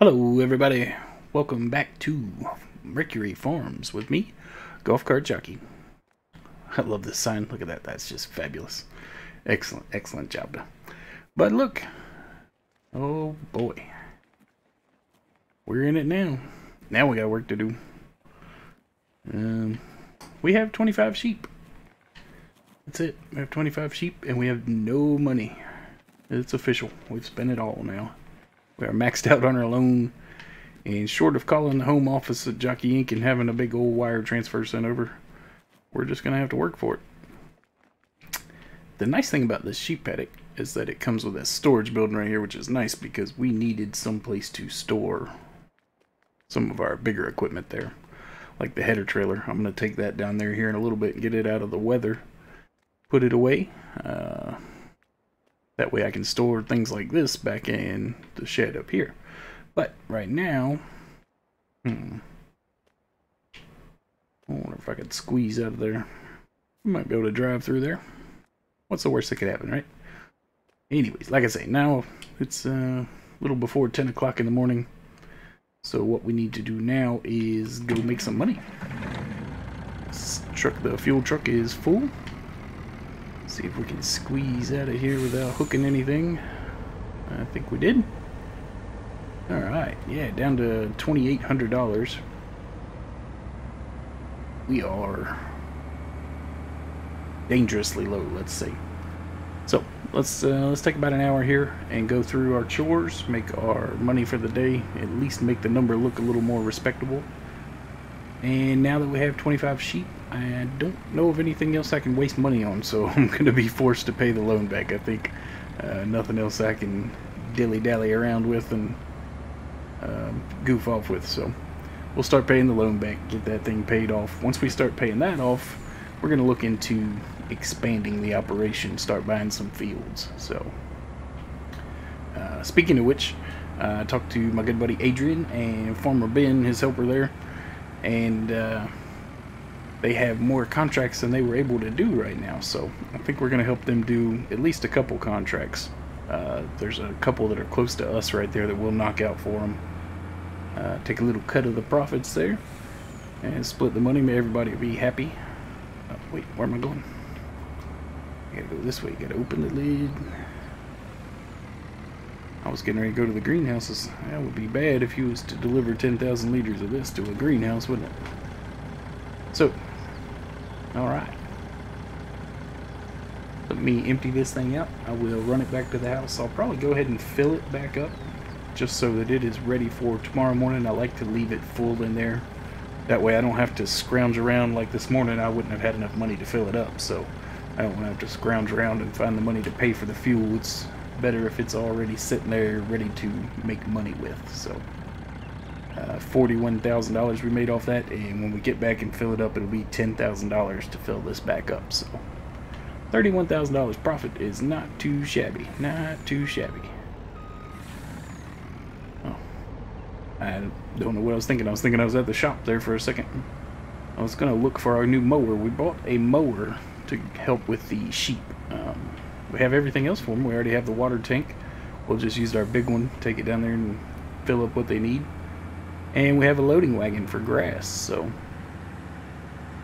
Hello everybody, welcome back to Mercury Farms with me, Golfcart Jockey. I love this sign, look at that, that's just fabulous. Excellent job done. But look, oh boy, we're in it now. Now we got work to do. We have 25 sheep. That's it, we have 25 sheep and we have no money. It's official, we've spent it all now. We are maxed out on our loan, and short of calling the home office at Jockey Inc. and having a big old wire transfer sent over, we're just going to have to work for it. The nice thing about this sheep paddock is that it comes with a storage building right here, which is nice because we needed some place to store some of our bigger equipment there, like the header trailer. I'm going to take that down there here in a little bit and get it out of the weather, put it away. That way I can store things like this back in the shed up here. But right now, I wonder if I could squeeze out of there. I might be able to drive through there. What's the worst that could happen, right? Anyways, like I say, now it's a little before 10 o'clock in the morning. So what we need to do now is go make some money. This truck, the fuel truck is full. See if we can squeeze out of here without hooking anything. I think we did. Alright, yeah, down to $2,800. We are dangerously low, let's say. So, let's take about an hour here and go through our chores, make our money for the day, at least make the number look a little more respectable. And now that we have 25 sheep, I don't know of anything else I can waste money on, so I'm going to be forced to pay the loan back, I think. Nothing else I can dilly-dally around with and goof off with, so we'll start paying the loan back, get that thing paid off. Once we start paying that off, we're going to look into expanding the operation, start buying some fields. So, speaking of which, I talked to my good buddy Adrian and Farmer Ben, his helper there, and they have more contracts than they were able to do right now, so I think we're going to help them do at least a couple contracts. There's a couple that are close to us right there that we'll knock out for them. Take a little cut of the profits there and split the money. May everybody be happy. Wait, where am I going? I gotta go this way. Gotta open the lid. I was getting ready to go to the greenhouses. That would be bad if you was to deliver 10,000 liters of this to a greenhouse, wouldn't it? So, alright. Let me empty this thing out. I will run it back to the house. I'll probably go ahead and fill it back up just so that it is ready for tomorrow morning. I like to leave it full in there. That way I don't have to scrounge around like this morning. I wouldn't have had enough money to fill it up, so I don't want to have to scrounge around and find the money to pay for the fuel. It's better if it's already sitting there ready to make money with. So $41,000 we made off that, and when we get back and fill it up, it'll be $10,000 to fill this back up. So $31,000 profit is not too shabby, not too shabby. Oh, I don't know what I was thinking. I was thinking I was at the shop there for a second. I was gonna look for our new mower. We bought a mower to help with the sheep. We have everything else for them. We already have the water tank. We'll just use our big one, take it down there and fill up what they need. And we have a loading wagon for grass, so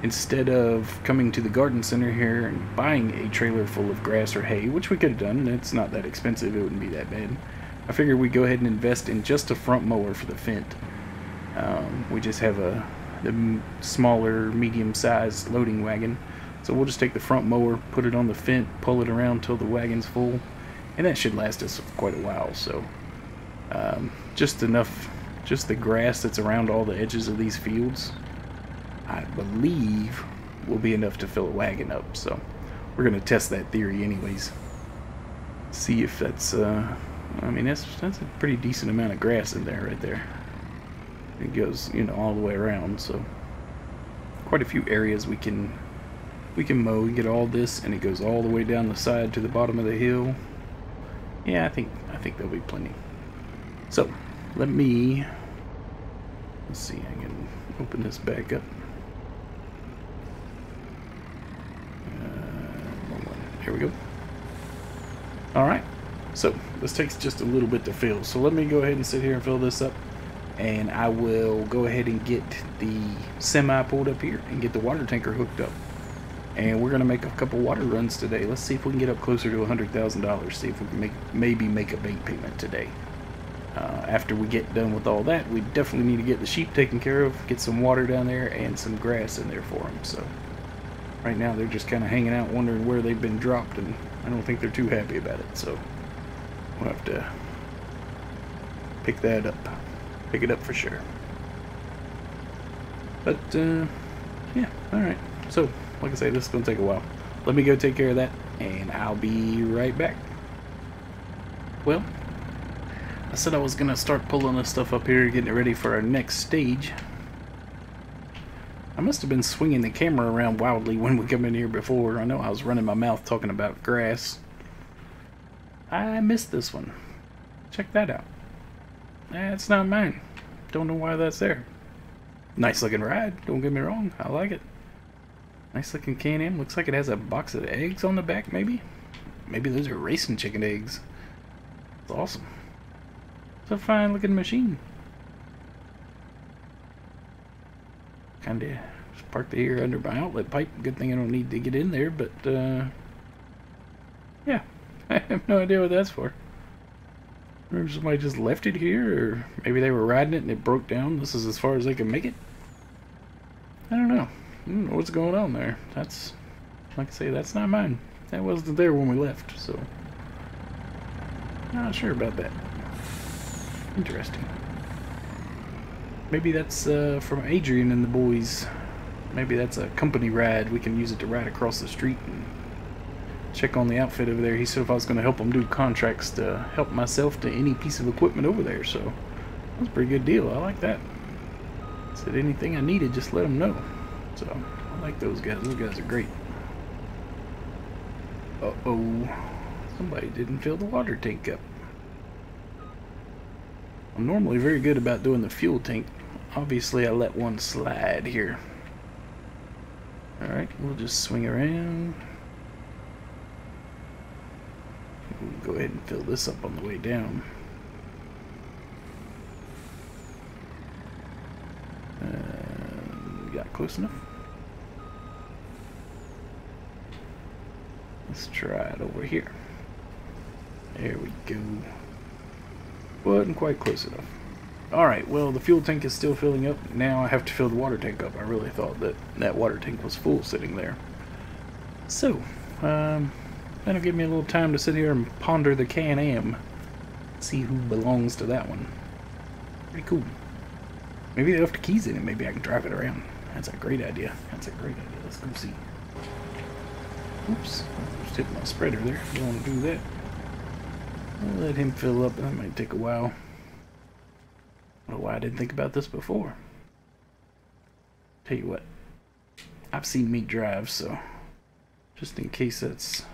instead of coming to the garden center here and buying a trailer full of grass or hay, which we could have done, it's not that expensive, it wouldn't be that bad. I figured we'd go ahead and invest in just a front mower for the Fendt. We just have the smaller, medium-sized loading wagon, so we'll just take the front mower, put it on the Fendt, pull it around till the wagon's full, and that should last us quite a while. So just enough. Just the grass that's around all the edges of these fields, I believe, will be enough to fill a wagon up. So we're going to test that theory anyways. See if that's, I mean, that's a pretty decent amount of grass in there right there. It goes, you know, all the way around. So quite a few areas we can mow. We get all this, and it goes all the way down the side to the bottom of the hill. Yeah, I think there'll be plenty. So let's see, I can open this back up. Here we go. Alright, so this takes just a little bit to fill. So let me go ahead and sit here and fill this up. and I will go ahead and get the semi pulled up here and get the water tanker hooked up. And we're gonna make a couple water runs today. Let's see if we can get up closer to $100,000. See if we can maybe make a bank payment today. After we get done with all that, we definitely need to get the sheep taken care of, get some water down there, and some grass in there for them. So right now they're just kind of hanging out, wondering where they've been dropped, and I don't think they're too happy about it. So we'll have to pick that up, pick it up for sure. But yeah, all right. So like I say, this is gonna take a while. Let me go take care of that, and I'll be right back. Well, I said I was gonna start pulling this stuff up here, getting it ready for our next stage. I must have been swinging the camera around wildly when we come in here before. I know I was running my mouth talking about grass. I missed this one. Check that out. That's not mine. Don't know why that's there. Nice looking ride, don't get me wrong. I like it. Nice looking Can Am. Looks like it has a box of eggs on the back, maybe? Maybe those are racing chicken eggs. It's awesome. It's a fine looking machine. Kinda just parked it here under my outlet pipe. Good thing I don't need to get in there, but yeah. I have no idea what that's for. Or somebody just left it here, or maybe they were riding it and it broke down. This is as far as they can make it. I don't know. I don't know what's going on there. That's, like I say, that's not mine. That wasn't there when we left, so not sure about that. Interesting. Maybe that's from Adrian and the boys. Maybe that's a company ride. We can use it to ride across the street and check on the outfit over there. He said if I was going to help him do contracts to help myself to any piece of equipment over there, so that's a pretty good deal. I like that. Said anything I needed, just let him know. So I like those guys. Those guys are great. Uh-oh. Somebody didn't fill the water tank up. I'm normally very good about doing the fuel tank. Obviously, I let one slide here. Alright, we'll just swing around. We'll go ahead and fill this up on the way down. Got close enough. Let's try it over here. There we go. Wasn't quite close enough. Alright, well, the fuel tank is still filling up. Now I have to fill the water tank up. I really thought that that water tank was full sitting there. So, that'll give me a little time to sit here and ponder the Can Am. See who belongs to that one. Pretty cool. Maybe they left the keys in it. Maybe I can drive it around. That's a great idea. That's a great idea. Let's go see. Oops. Just hit my spreader there. Don't want to do that. I'll let him fill up. That might take a while. I don't know why I didn't think about this before. Tell you what. I've seen me drive, so just in case that's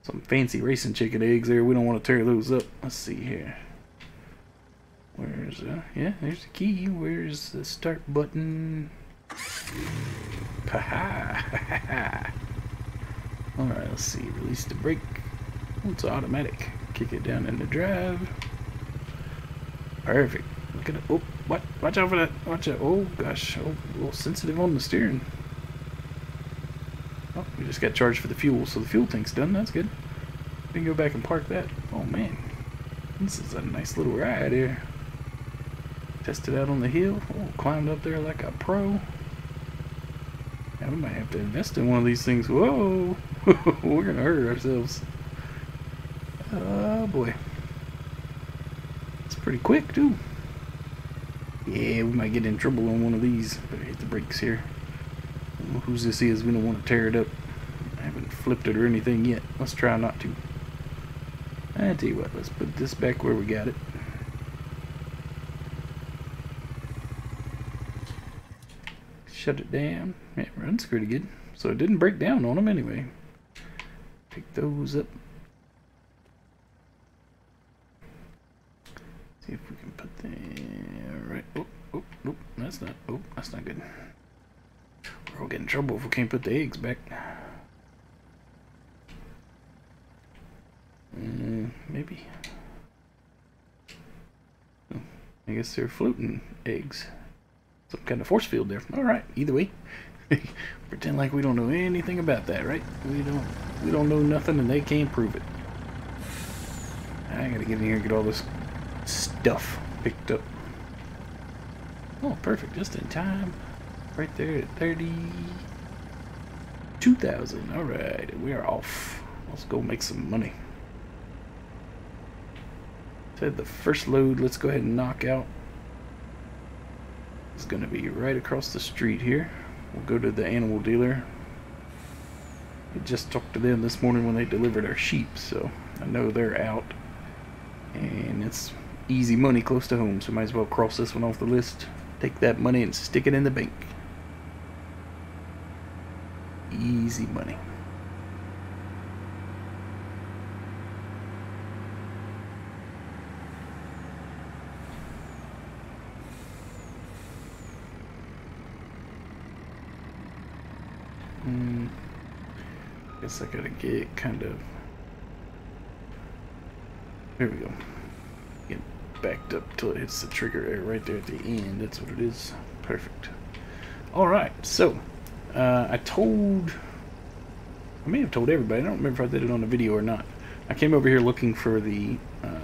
some fancy racing chicken eggs there, we don't want to tear those up. Let's see here. Where's yeah, there's the key. Where's the start button? Ha-ha. Alright, let's see. Release the brake. Oh, it's automatic. Kick it down into drive. Perfect. Look at it. Oh, what? Watch out for that. Watch out. Oh, gosh. Oh, a little sensitive on the steering. Oh, we just got charged for the fuel, so the fuel tank's done. That's good. We can go back and park that. Oh, man. This is a nice little ride here. Tested out on the hill. Oh, climbed up there like a pro. Now we might have to invest in one of these things. Whoa! We're gonna hurt ourselves. Oh boy. It's pretty quick too. Yeah, we might get in trouble on one of these. Better hit the brakes here. I don't know whose this is. We don't want to tear it up. I haven't flipped it or anything yet. Let's try not to. I tell you what, let's put this back where we got it. Shut it down. Yeah, it runs pretty good. So it didn't break down on them anyway. Pick those up. See if we can put them right. Oh, oh, nope, that's not. Oh, that's not good. We're all getting in trouble if we can't put the eggs back. Maybe. Oh, I guess they're floating eggs. Some kind of force field there. Alright, either way. Pretend like we don't know anything about that, right? We don't know nothing and they can't prove it. I gotta get in here and get all this stuff picked up. Oh, perfect. Just in time. Right there at 32,000. Alright, we are off. Let's go make some money. Said the first load, let's go ahead and knock out. It's gonna be right across the street here. We'll go to the animal dealer. I just talked to them this morning when they delivered our sheep, so I know they're out. And it's easy money close to home, so might as well cross this one off the list. Take that money and stick it in the bank. Easy money. Guess I gotta get kind of... There we go. Get backed up till it hits the trigger area right there at the end. That's what it is. Perfect. Alright, so I may have told everybody. I don't remember if I did it on the video or not. I came over here looking for the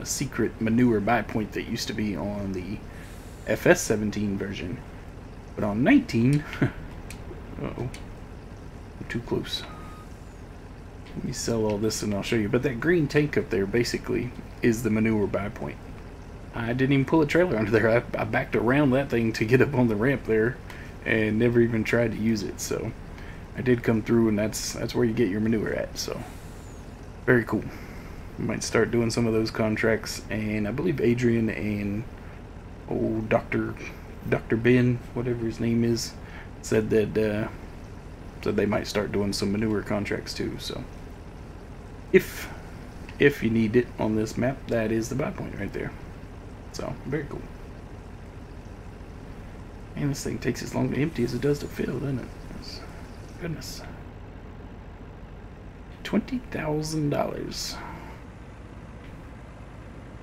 secret manure buy point that used to be on the FS17 version. But on 19... uh-oh. I'm too close. Let me sell all this and I'll show you. But that green tank up there basically is the manure buy point. I didn't even pull a trailer under there. I backed around that thing to get up on the ramp there and never even tried to use it. So I did come through, and that's where you get your manure at. So very cool. We might start doing some of those contracts. And I believe Adrian and old Dr. Ben, whatever his name is, said that they might start doing some manure contracts too. So if you need it on this map, that is the buy point right there. So very cool. And this thing takes as long to empty as it does to fill, doesn't it? Goodness. $20,000.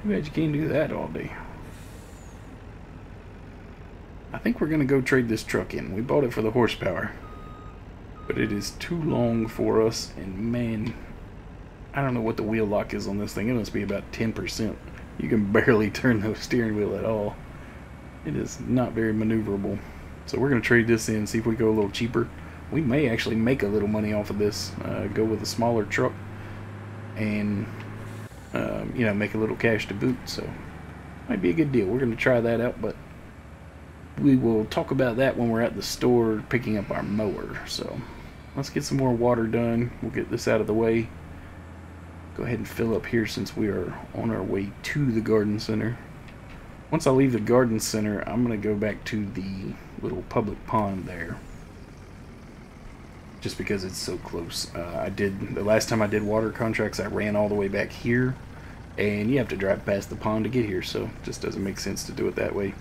Too bad you can't do that all day. I think we're gonna go trade this truck in. We bought it for the horsepower, but it is too long for us, and man, I don't know what the wheel lock is on this thing. It must be about 10%. You can barely turn the steering wheel at all. It is not very maneuverable. So we're going to trade this in, see if we go a little cheaper. We may actually make a little money off of this. Go with a smaller truck and, you know, make a little cash to boot. So might be a good deal. We're going to try that out, but we will talk about that when we're at the store picking up our mower. So let's get some more water done. We'll get this out of the way. Go ahead and fill up here since we are on our way to the garden center. Once I leave the garden center, I'm going to go back to the little public pond there, just because it's so close. The last time I did water contracts, I ran all the way back here, and you have to drive past the pond to get here, so it just doesn't make sense to do it that way.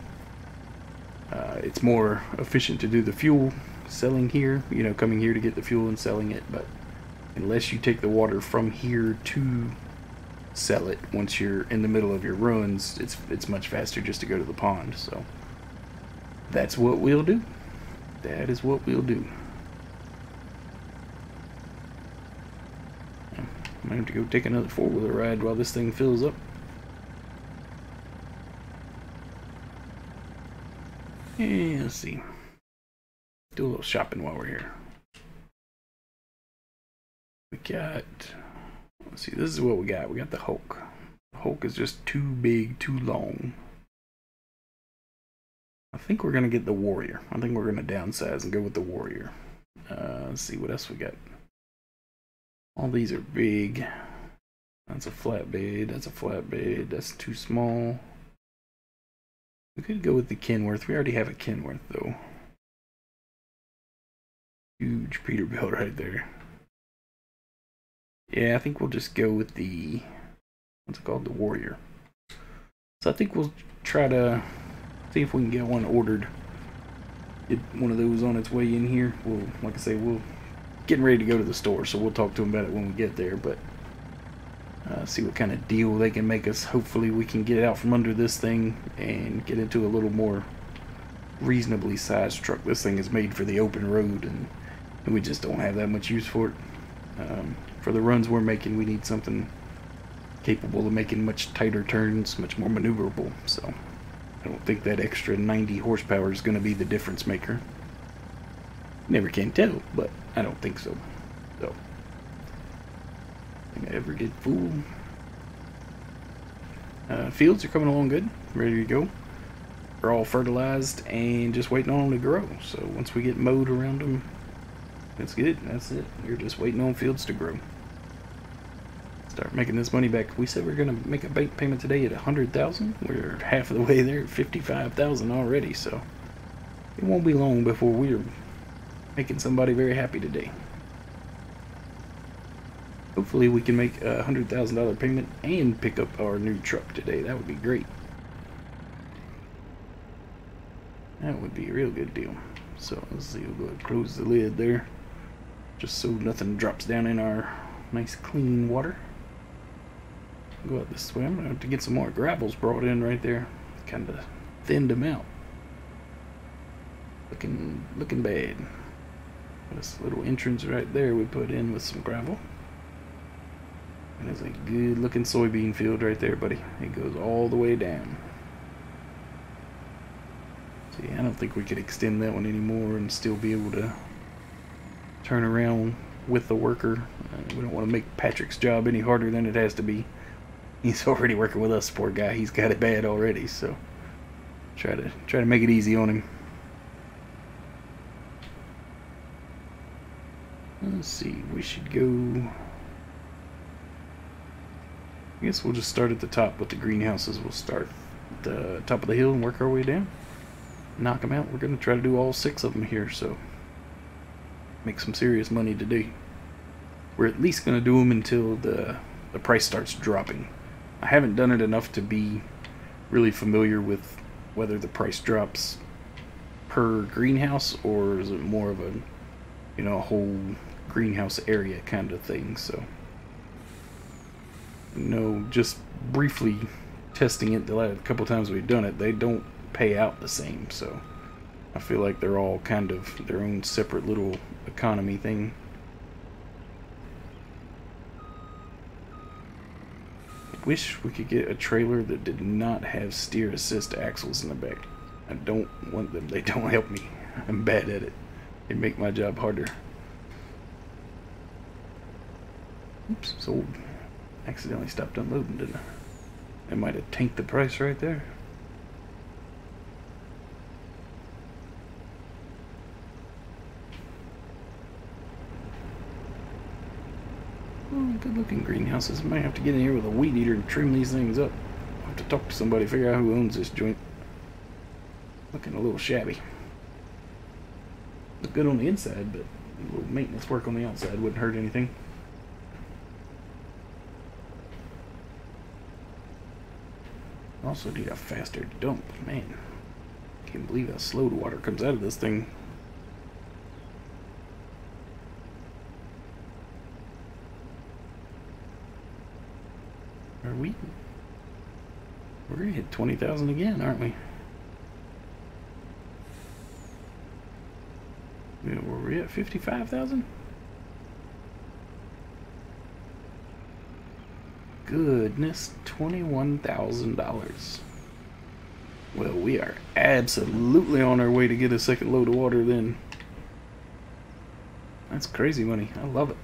It's more efficient to do the fuel selling here, you know, coming here to get the fuel and selling it, but unless you take the water from here to sell it once you're in the middle of your runs, it's much faster just to go to the pond. So that's what we'll do. That is what we'll do. I'm gonna have to go take another four-wheeler ride while this thing fills up. Yeah, let's see. Do a little shopping while we're here. We got, let's see, this is what we got. We got the Hulk. The Hulk is just too big, too long. I think we're going to get the Warrior. I think we're going to downsize and go with the Warrior. Let's see what else we got. All these are big. That's a flatbed. That's a flatbed. That's too small. We could go with the Kenworth. We already have a Kenworth, though. Huge Peterbilt right there. Yeah, I think we'll just go with the, what's it called, the Warrior. So I think we'll try to see if we can get one ordered. Get one of those on its way in here. We'll, like I say, we'll getting ready to go to the store, so we'll talk to them about it when we get there. But See what kind of deal they can make us. Hopefully we can get out from under this thing and get into a little more reasonably sized truck. This thing is made for the open road, and we just don't have that much use for it. For the runs we're making, we need something capable of making much tighter turns, much more maneuverable. So I don't think that extra 90 horsepower is going to be the difference maker. Never can tell, but I don't think so. So, think I ever get fooled. Fields are coming along good, ready to go. They're all fertilized and just waiting on them to grow. So once we get mowed around them, that's good. That's it. You're just waiting on fields to grow. Start making this money back. We said we are gonna make a bank payment today at 100,000. We're half of the way there at 55,000 already. So it won't be long before we're making somebody very happy today. Hopefully we can make a $100,000 payment and pick up our new truck today. That would be great. That would be a real good deal. So let's see, we'll go ahead and close the lid there, just so nothing drops down in our nice clean water. Go out this way. I'm gonna have to get some more gravels brought in right there. Kind of thinned them out. Looking bad. This little entrance right there we put in with some gravel. And it's a good looking soybean field right there, buddy. It goes all the way down. See, I don't think we could extend that one anymore and still be able to turn around with the worker. We don't want to make Patrick's job any harder than it has to be. He's already working with us, poor guy. He's got it bad already, so try to make it easy on him. Let's see, we should go. I guess we'll just start at the top with the greenhouses. We'll start at the top of the hill and work our way down. Knock them out. We're going to try to do all 6 of them here, so make some serious money today. We're at least going to do them until the price starts dropping. I haven't done it enough to be really familiar with whether the price drops per greenhouse or is it more of a, you know, a whole greenhouse area kind of thing. So, no, just briefly testing it the couple times we've done it, they don't pay out the same. So I feel like they're all kind of their own separate little economy thing. I wish we could get a trailer that did not have steer assist axles in the back. I don't want them. They don't help me. I'm bad at it. They make my job harder. Oops, sold. Accidentally stopped unloading, didn't I? I might have tanked the price right there. Oh, good looking greenhouses. I might have to get in here with a weed eater and trim these things up. I'll have to talk to somebody, figure out who owns this joint. Looking a little shabby. Look good on the inside, but a little maintenance work on the outside wouldn't hurt anything. Also need a faster dump. Man, can't believe how slow the water comes out of this thing. Are we? We're gonna hit 20,000 again, aren't we? Yeah, were we at 55,000? Goodness, $21,000. Well, we are absolutely on our way to get a second load of water then. That's crazy money. I love it.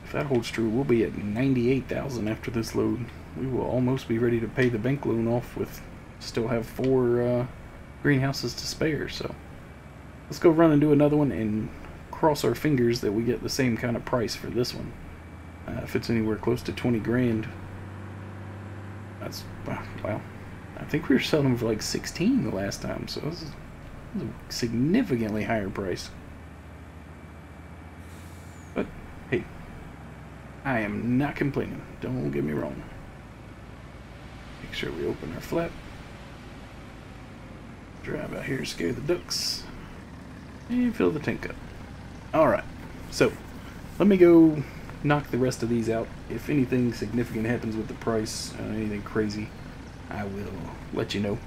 If that holds true, we'll be at 98,000 after this load. We will almost be ready to pay the bank loan off with still have 4 greenhouses to spare. So let's go run and do another one and cross our fingers that we get the same kind of price for this one. If it's anywhere close to 20 grand, that's, wow. I think we were selling them for like 16 the last time, so this is a significantly higher price. But hey, I am not complaining. Don't get me wrong. Make sure we open our flap. Drive out here, scare the ducks, and fill the tank up. Alright, so let me go knock the rest of these out. If anything significant happens with the price, anything crazy, I will let you know.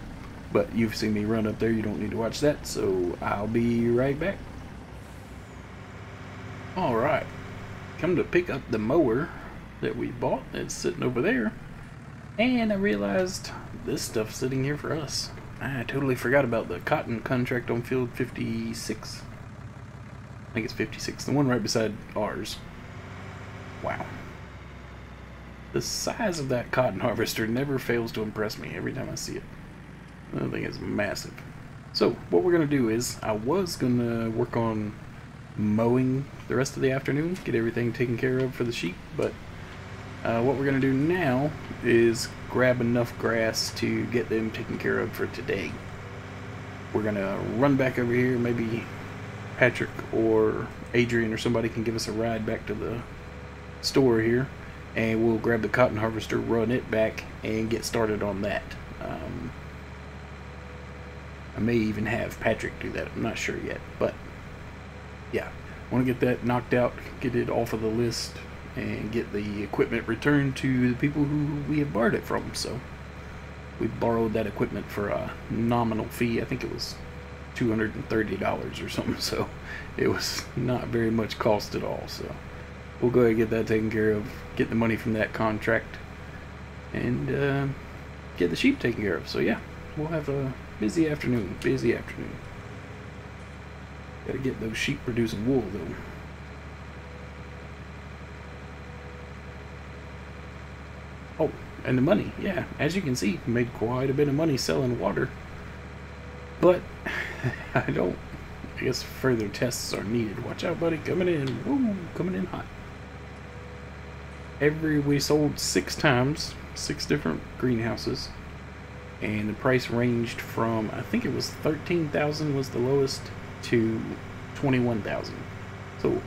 But you've seen me run up there, you don't need to watch that, so I'll be right back. Alright, come to pick up the mower that we bought. It's sitting over there. And I realized this stuff's sitting here for us. I totally forgot about the cotton contract on field 56. I think it's 56, the one right beside ours. Wow. The size of that cotton harvester never fails to impress me every time I see it. That thing is massive. So, what we're going to do is, I was going to work on mowing the rest of the afternoon, get everything taken care of for the sheep, but what we're going to do now is grab enough grass to get them taken care of for today. We're going to run back over here, maybe Patrick or Adrian or somebody can give us a ride back to the store here, and we'll grab the cotton harvester, run it back, and get started on that. I may even have Patrick do that, I'm not sure yet, but yeah, I want to get that knocked out, get it off of the list, and get the equipment returned to the people who we have borrowed it from. So we borrowed that equipment for a nominal fee. I think it was $230 or something, so it was not very much cost at all. So we'll go ahead and get that taken care of, get the money from that contract, and get the sheep taken care of. So yeah, we'll have a busy afternoon. Gotta get those sheep producing wool though. Oh, and the money, yeah, as you can see, made quite a bit of money selling water. But I guess further tests are needed. Watch out, buddy, coming in. Woo, coming in hot. We sold 6 times, 6 different greenhouses, and the price ranged from, I think it was 13,000 was the lowest, to 21,000. So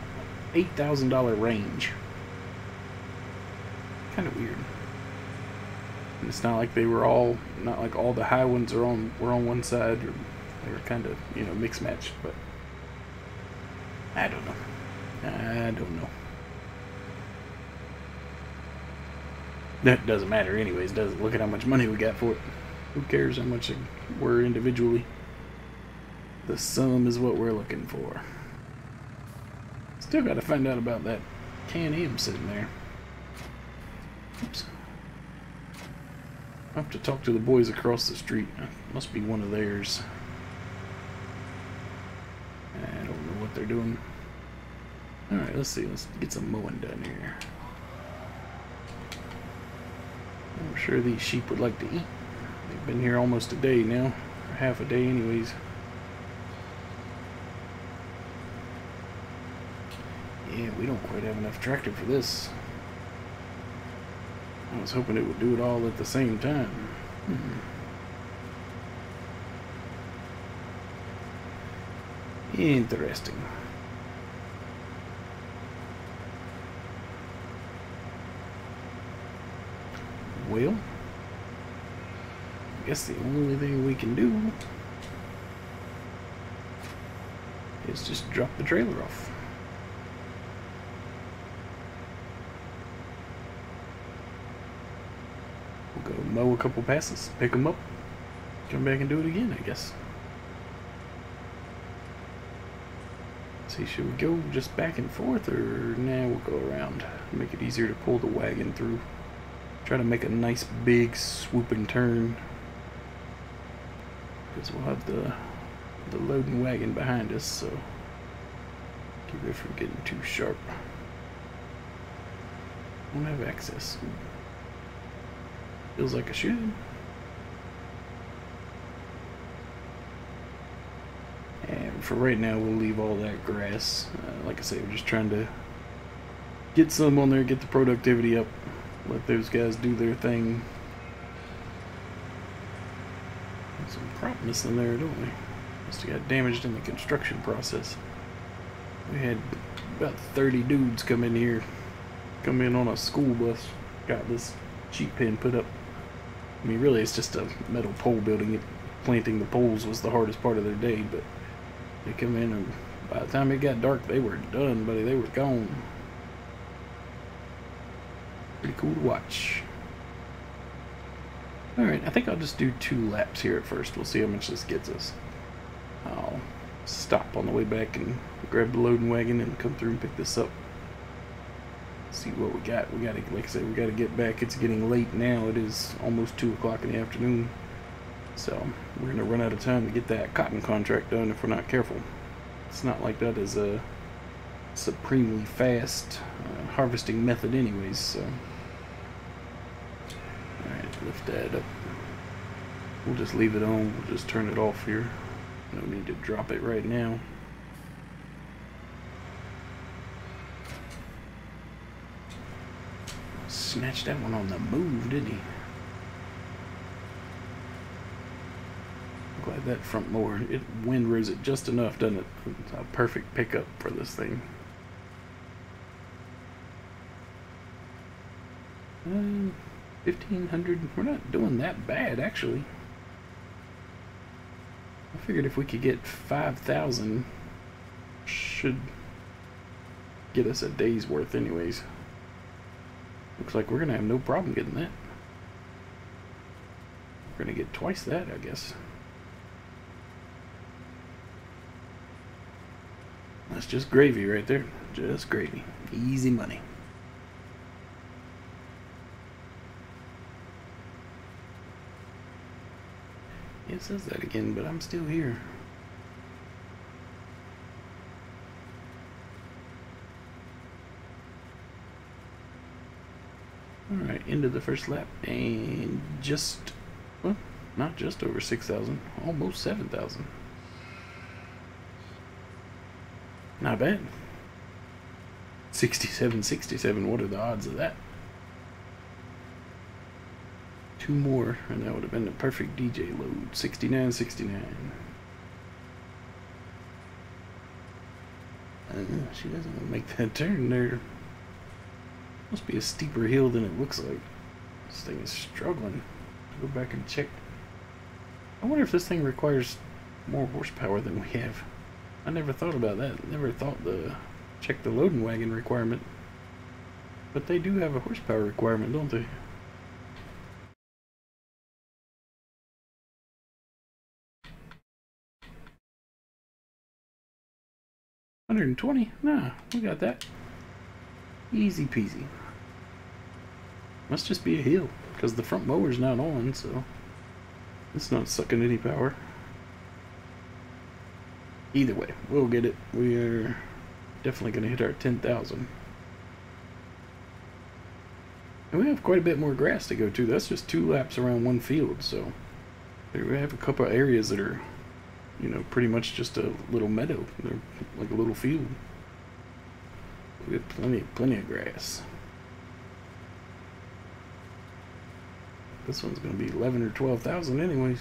$8,000 range. Kind of weird. And it's not like they were all, not like all the high ones were on one side, or they were kind of, you know, mixed matched, but I don't know. That doesn't matter anyways, does it? Look at how much money we got for it. Who cares how much we're individually? The sum is what we're looking for. Still got to find out about that Can Am sitting there. Oops. I'll have to talk to the boys across the street. Must be one of theirs. I don't know what they're doing. Alright, let's see. Let's get some mowing done here. I'm sure these sheep would like to eat. They've been here almost a day now. Or half a day anyways. Yeah, we don't quite have enough tractor for this. I was hoping it would do it all at the same time. Interesting. Well, I guess the only thing we can do is just drop the trailer off. We'll go mow a couple passes, pick them up, come back and do it again, I guess. See, should we go just back and forth, or nah, we'll go around. Make it easier to pull the wagon through. Try to make a nice big swooping turn, because we'll have the loading wagon behind us, so keep it from getting too sharp. Won't have access. Feels like I should. And for right now, we'll leave all that grass. Like I say, we're just trying to get some on there, get the productivity up, let those guys do their thing. Got some crop missing there, don't we? Must have got damaged in the construction process. We had about 30 dudes come in on a school bus, got this sheep pen put up. I mean, really, it's just a metal pole building. Planting the poles was the hardest part of their day, but they come in, and by the time it got dark, they were done, buddy. They were gone. Pretty cool to watch. Alright, I think I'll just do 2 laps here at first. We'll see how much this gets us. I'll stop on the way back and grab the loading wagon and come through and pick this up. See what we got. We gotta, like I said, we gotta get back. It's getting late now. It is almost 2 o'clock in the afternoon. So we're gonna run out of time to get that cotton contract done if we're not careful. It's not like that is a supremely fast harvesting method anyways, so. Alright, lift that up. We'll just leave it on. We'll just turn it off here. No need to drop it right now. Snatched that one on the move, didn't he? Glad that front mower, it windrows it just enough, doesn't it? It's a perfect pickup for this thing. 1,500, we're not doing that bad actually. I figured if we could get 5,000, should get us a day's worth anyways. Looks like we're gonna have no problem getting that. We're gonna get twice that, I guess. That's just gravy right there. Just gravy. Easy money. It says that again, but I'm still here. Alright, into the first lap, and just, well, not just over 6,000, almost 7,000. Not bad. 67, what are the odds of that? 2 more, and that would have been the perfect DJ load. 69. She doesn't want to make that turn there. Must be a steeper hill than it looks like. This thing is struggling. Go back and check. I wonder if this thing requires more horsepower than we have. I never thought about that. Never thought to check the loading wagon requirement. But they do have a horsepower requirement, don't they? $120? Nah, we got that. Easy peasy. Must just be a hill, because the front mower's not on, so it's not sucking any power. Either way, we'll get it. We are definitely going to hit our 10,000. And we have quite a bit more grass to go to. That's just 2 laps around one field, so we have a couple of areas that are, you know, pretty much just a little meadow. They're like a little field. We have plenty of grass. This one's going to be 11 or 12,000 anyways.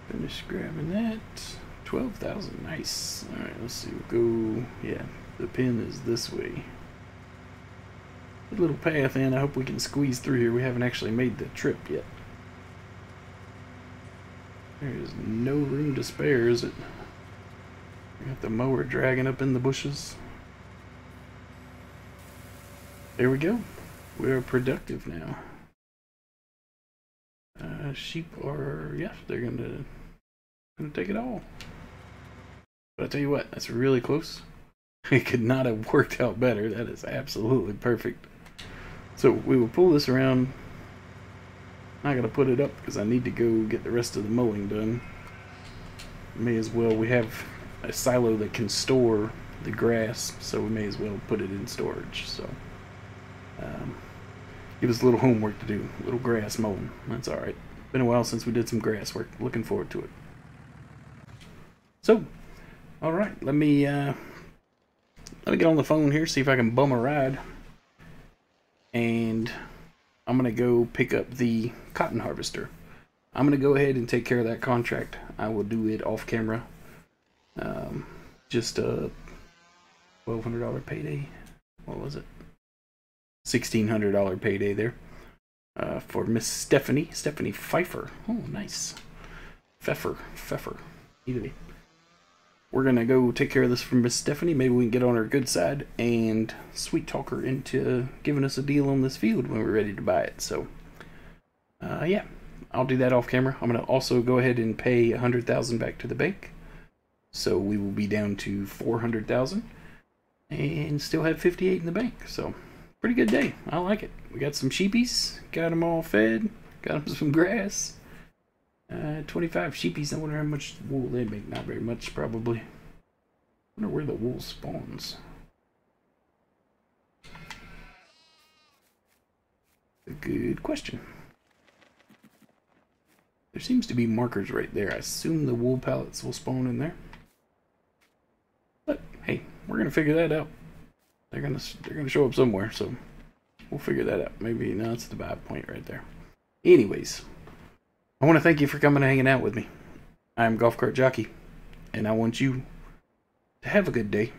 Finish grabbing that. 12,000, nice. Alright, let's see, we'll go, yeah, the pin is this way. A little path in, I hope we can squeeze through here. We haven't actually made the trip yet. There is no room to spare, is it? We got the mower dragging up in the bushes. There we go. We are productive now. Sheep are, yeah, they're gonna take it all. But I tell you what, that's really close. It could not have worked out better. That is absolutely perfect. So we will pull this around. I'm not gonna put it up because I need to go get the rest of the mowing done. May as well. We have a silo that can store the grass, so we may as well put it in storage. So give us a little homework to do, a little grass mowing. That's all right. Been a while since we did some grass work. Looking forward to it. So, all right, let me get on the phone here, see if I can bum a ride, and I'm gonna go pick up the cotton harvester. I'm gonna go ahead and take care of that contract. I will do it off camera. Just a $1,200 payday. What was it? $1,600 payday there. For Miss Stephanie Pfeiffer. Oh, nice. Pfeffer. Either way. we're gonna go take care of this for Miss Stephanie. Maybe we can get on her good side and sweet talk her into giving us a deal on this field when we're ready to buy it. So, yeah, I'll do that off camera. I'm gonna also go ahead and pay 100,000 back to the bank, so we will be down to 400,000 and still have 58 in the bank. So, pretty good day. I like it. We got some sheepies, got them all fed, got them some grass. 25 sheepies. I wonder how much wool they make. Not very much, probably. I wonder where the wool spawns. A good question. There seems to be markers right there. I assume the wool pallets will spawn in there. But hey, we're gonna figure that out. They're gonna show up somewhere, so we'll figure that out. Maybe no, it's the buy point right there. Anyways, I want to thank you for coming and hanging out with me. I'm Golfcart Jockey, and I want you to have a good day.